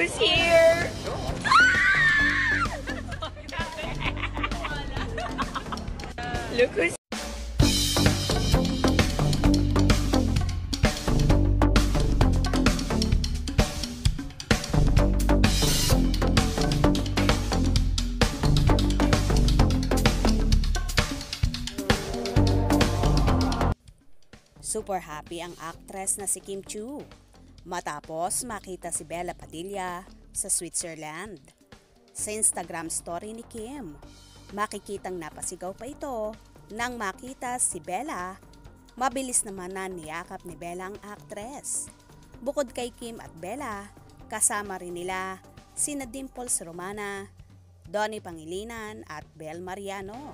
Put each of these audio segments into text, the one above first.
who's here! Look who's super happy ang actress na si Kim Chiu matapos makita si Bella Padilla sa Switzerland. Sa Instagram story ni Kim, makikitang napasigaw pa ito nang makita si Bella. Mabilis naman na niyakap ni Bella ang actress. Bukod kay Kim at Bella, kasama rin nila sina Dimples Romana, Donnie Pangilinan at Bel Mariano.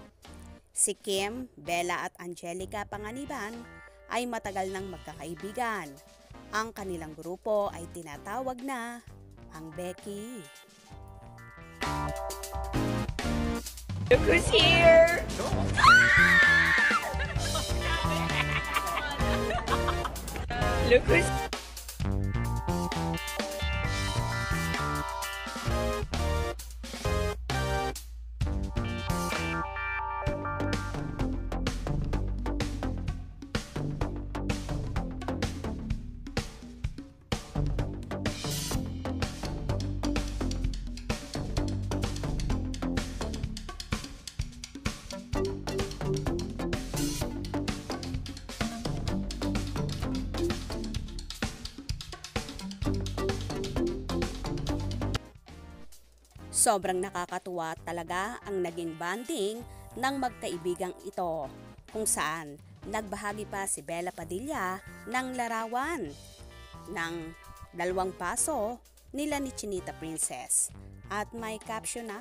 Si Kim, Bella at Angelica Panganiban ay matagal nang magkakaibigan. Ang kanilang grupo ay tinatawag na ang Becky. Look who's here! Look who's Sobrang nakakatuwa talaga ang naging bonding ng magkaibigang ito, kung saan nagbahagi pa si Bella Padilla ng larawan ng 2 paso nila ni Chinita Princess at may caption na,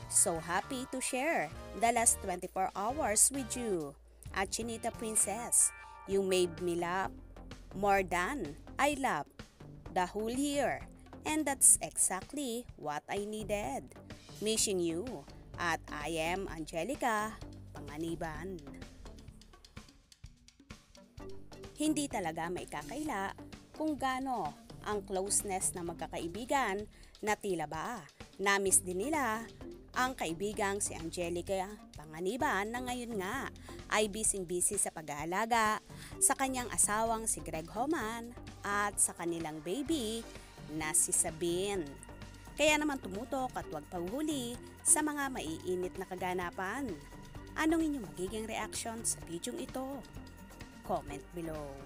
"So happy to share the last 24 hours with you at Chinita Princess. You made me laugh more than I love the whole year. And that's exactly what I needed. Missing you." At I am Angelica Panganiban. Hindi talaga may kakaila kung gaano ang closeness ng magkakaibigan na tila ba na-miss din nila ang kaibigang si Angelica Panganiban na ngayon nga ay busy-busy sa pag-aalaga sa kanyang asawang si Greg Homan at sa kanilang baby na si Sabine. Kaya naman tumutok at huwag pahuhuli sa mga maiinit na kaganapan. Anong inyong magiging reaction sa video ito? Comment below.